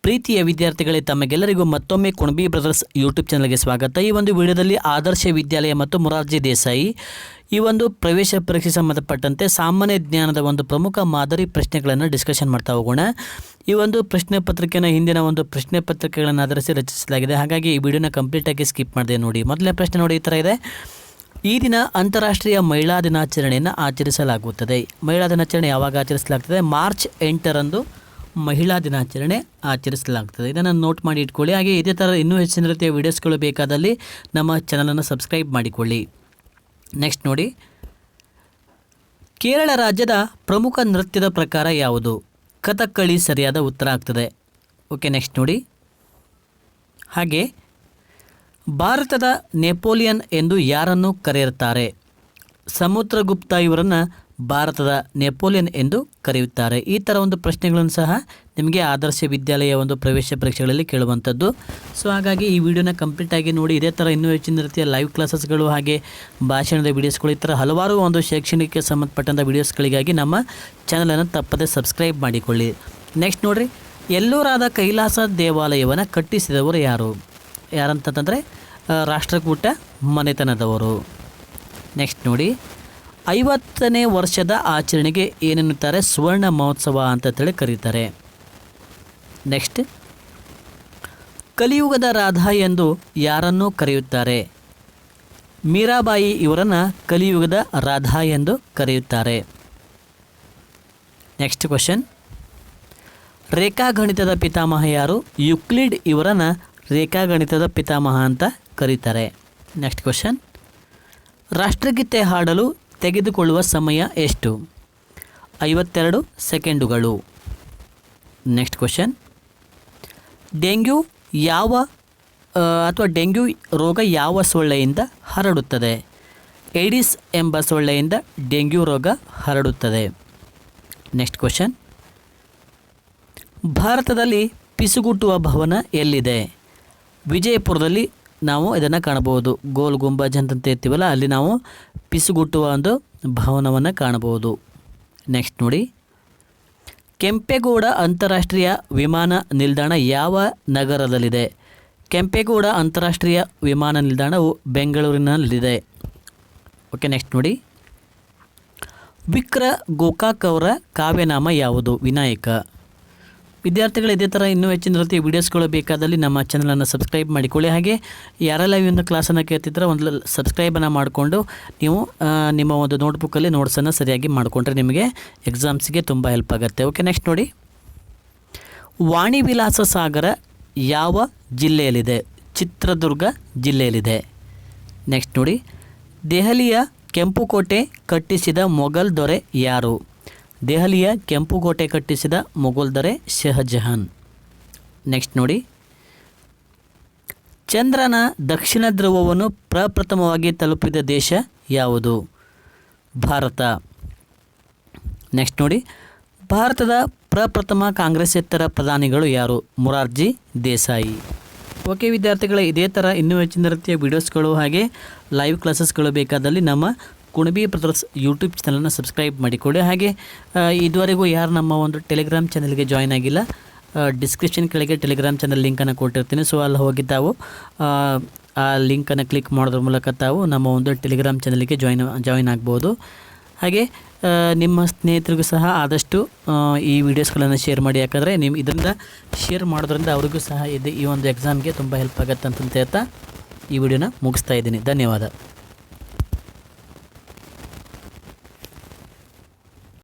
ಪ್ರೀತಿಯ ವಿದ್ಯಾರ್ಥಿಗಳೇ, ತಮಗೆಲ್ಲರಿಗೂ ಮತ್ತೊಮ್ಮೆ ಕುಣಬಿ ಬ್ರದರ್ಸ್ ಯೂಟ್ಯೂಬ್ ಚಾನಲ್ಗೆ ಸ್ವಾಗತ. ಈ ಒಂದು ವಿಡಿಯೋದಲ್ಲಿ ಆದರ್ಶ ವಿದ್ಯಾಲಯ ಮತ್ತು ಮೊರಾರ್ಜಿ ದೇಸಾಯಿ ಈ ಒಂದು ಪ್ರವೇಶ ಪರೀಕ್ಷೆ ಸಂಬಂಧಪಟ್ಟಂತೆ ಸಾಮಾನ್ಯ ಜ್ಞಾನದ ಒಂದು ಪ್ರಮುಖ ಮಾದರಿ ಪ್ರಶ್ನೆಗಳನ್ನು ಡಿಸ್ಕಷನ್ ಮಾಡ್ತಾ ಹೋಗೋಣ. ಈ ಒಂದು ಪ್ರಶ್ನೆ ಪತ್ರಿಕೆಯನ್ನು ಹಿಂದಿನ ಒಂದು ಪ್ರಶ್ನೆ ಪತ್ರಿಕೆಗಳನ್ನು ಆಧರಿಸಿ ರಚಿಸಲಾಗಿದೆ. ಹಾಗಾಗಿ ಈ ವಿಡಿಯೋನ ಕಂಪ್ಲೀಟಾಗಿ ಸ್ಕಿಪ್ ಮಾಡಿದೆ ನೋಡಿ. ಮೊದಲನೇ ಪ್ರಶ್ನೆ ನೋಡಿ, ಈ ಥರ ಇದೆ. ಈ ದಿನ ಅಂತಾರಾಷ್ಟ್ರೀಯ ಮಹಿಳಾ ದಿನಾಚರಣೆಯನ್ನು ಆಚರಿಸಲಾಗುತ್ತದೆ. ಮಹಿಳಾ ದಿನಾಚರಣೆ ಯಾವಾಗ ಆಚರಿಸಲಾಗ್ತದೆ? ಮಾರ್ಚ್ 8ರಂದು ಮಹಿಳಾ ದಿನಾಚರಣೆ ಆಚರಿಸಲಾಗ್ತದೆ. ಇದನ್ನು ನೋಟ್ ಮಾಡಿ ಇಟ್ಕೊಳ್ಳಿ. ಹಾಗೆ ಇದೇ ಥರ ಇನ್ನೂ ಹೆಚ್ಚಿನ ರೀತಿಯ ವೀಡಿಯೋಸ್ಗಳು ಬೇಕಾದಲ್ಲಿ ನಮ್ಮ ಚಾನಲನ್ನು ಸಬ್ಸ್ಕ್ರೈಬ್ ಮಾಡಿಕೊಳ್ಳಿ. ನೆಕ್ಸ್ಟ್ ನೋಡಿ, ಕೇರಳ ರಾಜ್ಯದ ಪ್ರಮುಖ ನೃತ್ಯದ ಪ್ರಕಾರ ಯಾವುದು? ಕಥಕ್ಕಳಿ ಸರಿಯಾದ ಉತ್ತರ ಆಗ್ತದೆ. ಓಕೆ, ನೆಕ್ಸ್ಟ್ ನೋಡಿ. ಹಾಗೆ ಭಾರತದ ನೆಪೋಲಿಯನ್ ಎಂದು ಯಾರನ್ನು ಕರೆಯುತ್ತಾರೆ? ಸಮುದ್ರಗುಪ್ತ ಇವರನ್ನು ಭಾರತದ ನೆಪೋಲಿಯನ್ ಎಂದು ಕರೆಯುತ್ತಾರೆ. ಈ ಥರ ಒಂದು ಪ್ರಶ್ನೆಗಳನ್ನು ಸಹ ನಿಮಗೆ ಆದರ್ಶ ವಿದ್ಯಾಲಯ ಒಂದು ಪ್ರವೇಶ ಪರೀಕ್ಷೆಗಳಲ್ಲಿ ಕೇಳುವಂಥದ್ದು. ಸೊ ಹಾಗಾಗಿ ಈ ವಿಡಿಯೋನ ಕಂಪ್ಲೀಟಾಗಿ ನೋಡಿ. ಇದೇ ಥರ ಇನ್ನೂ ಹೆಚ್ಚಿನ ರೀತಿಯ ಲೈವ್ ಕ್ಲಾಸಸ್ಗಳು ಹಾಗೆ ಭಾಷಣದ ವೀಡಿಯೋಸ್ಗಳು, ಈ ಥರ ಹಲವಾರು ಒಂದು ಶೈಕ್ಷಣಿಕ ಸಂಬಂಧಪಟ್ಟಂಥ ವೀಡಿಯೋಸ್ಗಳಿಗಾಗಿ ನಮ್ಮ ಚಾನಲನ್ನು ತಪ್ಪದೇ ಸಬ್ಸ್ಕ್ರೈಬ್ ಮಾಡಿಕೊಳ್ಳಿ. ನೆಕ್ಸ್ಟ್ ನೋಡಿರಿ, ಎಲ್ಲೂರಾದ ಕೈಲಾಸ ದೇವಾಲಯವನ್ನು ಕಟ್ಟಿಸಿದವರು ಯಾರು? ಯಾರಂತಂದರೆ ರಾಷ್ಟ್ರಕೂಟ ಮನೆತನದವರು. ನೆಕ್ಸ್ಟ್ ನೋಡಿ, 50ನೇ ವರ್ಷದ ಆಚರಣೆಗೆ ಏನೆನ್ನುತ್ತಾರೆ? ಸುವರ್ಣ ಮಹೋತ್ಸವ ಅಂತೇಳಿ ಕರೀತಾರೆ. ನೆಕ್ಸ್ಟ್, ಕಲಿಯುಗದ ರಾಧಾ ಎಂದು ಯಾರನ್ನು ಕರೆಯುತ್ತಾರೆ? ಮೀರಾಬಾಯಿ ಇವರನ್ನು ಕಲಿಯುಗದ ರಾಧಾ ಎಂದು ಕರೆಯುತ್ತಾರೆ. ನೆಕ್ಸ್ಟ್ ಕ್ವಶನ್, ರೇಖಾಗಣಿತದ ಪಿತಾಮಹ ಯಾರು? ಯುಕ್ಲಿಡ್ ಇವರನ್ನು ರೇಖಾಗಣಿತದ ಪಿತಾಮಹ ಅಂತ ಕರೀತಾರೆ. ನೆಕ್ಸ್ಟ್ ಕ್ವಶನ್, ರಾಷ್ಟ್ರಗೀತೆ ಹಾಡಲು ತೆಗೆದುಕೊಳ್ಳುವ ಸಮಯ ಎಷ್ಟು? 52 ಸೆಕೆಂಡುಗಳು. ನೆಕ್ಸ್ಟ್ ಕ್ವಶನ್, ಡೆಂಗ್ಯೂ ಡೆಂಗ್ಯೂ ರೋಗ ಯಾವ ಸೊಳ್ಳೆಯಿಂದ ಹರಡುತ್ತದೆ? ಏಡಿಸ್ ಎಂಬ ಸೊಳ್ಳೆಯಿಂದ ಡೆಂಗ್ಯೂ ರೋಗ ಹರಡುತ್ತದೆ. ನೆಕ್ಸ್ಟ್ ಕ್ವಶನ್, ಭಾರತದಲ್ಲಿ ಪಿಸುಗುಟ್ಟುವ ಭವನ ಎಲ್ಲಿದೆ? ವಿಜಯಪುರದಲ್ಲಿ ನಾವು ಇದನ್ನು ಕಾಣಬಹುದು. ಗೋಲ್ ಗುಂಬಜ್ ಅಂತ ಇರ್ತೀವಲ್ಲ, ಅಲ್ಲಿ ನಾವು ಪಿಸುಗುಟ್ಟುವ ಒಂದು ಭವನವನ್ನು ಕಾಣಬಹುದು. ನೆಕ್ಸ್ಟ್ ನೋಡಿ, ಕೆಂಪೇಗೌಡ ಅಂತಾರಾಷ್ಟ್ರೀಯ ವಿಮಾನ ನಿಲ್ದಾಣ ಯಾವ ನಗರದಲ್ಲಿದೆ? ಕೆಂಪೇಗೌಡ ಅಂತಾರಾಷ್ಟ್ರೀಯ ವಿಮಾನ ನಿಲ್ದಾಣವು ಬೆಂಗಳೂರಿನಲ್ಲಿದೆ. ಓಕೆ, ನೆಕ್ಸ್ಟ್ ನೋಡಿ, ವಿಕ್ರ ಗೋಕಾಕ್ ಅವರ ಕಾವ್ಯನಾಮ ಯಾವುದು? ವಿನಾಯಕ. ವಿದ್ಯಾರ್ಥಿಗಳು ಇದೇ ಥರ ಇನ್ನೂ ಹೆಚ್ಚಿನ ರೀತಿಯ ವೀಡಿಯೋಸ್ಗಳು ಬೇಕಾದಲ್ಲಿ ನಮ್ಮ ಚಾನಲನ್ನು ಸಬ್ಸ್ಕ್ರೈಬ್ ಮಾಡಿಕೊಳ್ಳಿ. ಹಾಗೆ ಯಾರೆಲ್ಲ ಈ ಒಂದು ಕ್ಲಾಸನ್ನು ಕೇಳ್ತಿದ್ರೆ ಒಂದು ಸಬ್ಸ್ಕ್ರೈಬನ್ನು ಮಾಡಿಕೊಂಡು ನೀವು ನಿಮ್ಮ ಒಂದು ನೋಟ್ಬುಕ್ಕಲ್ಲಿ ನೋಟ್ಸನ್ನು ಸರಿಯಾಗಿ ಮಾಡಿಕೊಂಡ್ರೆ ನಿಮಗೆ ಎಕ್ಸಾಮ್ಸಿಗೆ ತುಂಬ ಹೆಲ್ಪ್ ಆಗುತ್ತೆ. ಓಕೆ, ನೆಕ್ಸ್ಟ್ ನೋಡಿ, ವಾಣಿ ವಿಲಾಸ ಸಾಗರ ಯಾವ ಜಿಲ್ಲೆಯಲ್ಲಿದೆ? ಚಿತ್ರದುರ್ಗ ಜಿಲ್ಲೆಯಲ್ಲಿದೆ. ನೆಕ್ಸ್ಟ್ ನೋಡಿ, ದೆಹಲಿಯ ಕೆಂಪುಕೋಟೆ ಕಟ್ಟಿಸಿದ ಮೊಘಲ್ ದೊರೆ ಯಾರು? ದೆಹಲಿಯ ಕೆಂಪುಕೋಟೆ ಕಟ್ಟಿಸಿದ ಮೊಘಲ್ ದೊರೆ ಶಹಜಹಾನ್. ನೆಕ್ಸ್ಟ್ ನೋಡಿ, ಚಂದ್ರನ ದಕ್ಷಿಣ ಧ್ರುವವನ್ನು ಪ್ರಪ್ರಥಮವಾಗಿ ತಲುಪಿದ ದೇಶ ಯಾವುದು? ಭಾರತ. ನೆಕ್ಸ್ಟ್ ನೋಡಿ, ಭಾರತದ ಪ್ರಪ್ರಥಮ ಕಾಂಗ್ರೆಸ್ಸೇತರ ಪ್ರಧಾನಿಗಳು ಯಾರು? ಮೊರಾರ್ಜಿ ದೇಸಾಯಿ. ಓಕೆ ವಿದ್ಯಾರ್ಥಿಗಳೇ, ಇದೇ ಥರ ಇನ್ನೂ ಹೆಚ್ಚಿನ ರೀತಿಯ ವೀಡಿಯೋಸ್ಗಳು ಹಾಗೆ ಲೈವ್ ಕ್ಲಾಸಸ್ಗಳು ಬೇಕಾದಲ್ಲಿ ನಮ್ಮ ಕುಣಬಿ ಬ್ರದರ್ಸ್ ಯೂಟ್ಯೂಬ್ ಚಾನಲನ್ನು ಸಬ್ಸ್ಕ್ರೈಬ್ ಮಾಡಿಕೊಳ್ಳಿ. ಹಾಗೆ ಇದುವರೆಗೂ ಯಾರು ನಮ್ಮ ಒಂದು ಟೆಲಿಗ್ರಾಮ್ ಚಾನಲ್ಗೆ ಜಾಯ್ನ್ ಆಗಿಲ್ಲ, ಡಿಸ್ಕ್ರಿಪ್ಷನ್ ಕೆಳಗೆ ಟೆಲಿಗ್ರಾಮ್ ಚಾನಲ್ ಲಿಂಕನ್ನು ಕೊಟ್ಟಿರ್ತೀನಿ. ಸೊ ಅಲ್ಲಿ ಹೋಗಿ ತಾವು ಆ ಲಿಂಕನ್ನು ಕ್ಲಿಕ್ ಮಾಡೋದ್ರ ಮೂಲಕ ತಾವು ನಮ್ಮ ಒಂದು ಟೆಲಿಗ್ರಾಮ್ ಚಾನಲ್ಗೆ ಜಾಯ್ನ್ ಆಗ್ಬೋದು. ಹಾಗೆ ನಿಮ್ಮ ಸ್ನೇಹಿತರಿಗೂ ಸಹ ಆದಷ್ಟು ಈ ವಿಡಿಯೋಸ್ಗಳನ್ನು ಶೇರ್ ಮಾಡಿ. ಯಾಕಂದರೆ ನೀವು ಇದರಿಂದ ಶೇರ್ ಮಾಡೋದ್ರಿಂದ ಅವ್ರಿಗೂ ಸಹ ಈ ಒಂದು ಎಕ್ಸಾಮ್ಗೆ ತುಂಬ ಹೆಲ್ಪ್ ಆಗುತ್ತೆ ಅಂತ ಹೇಳ್ತಾ ಈ ವಿಡಿಯೋನ ಮುಗಿಸ್ತಾ ಇದ್ದೀನಿ. ಧನ್ಯವಾದ.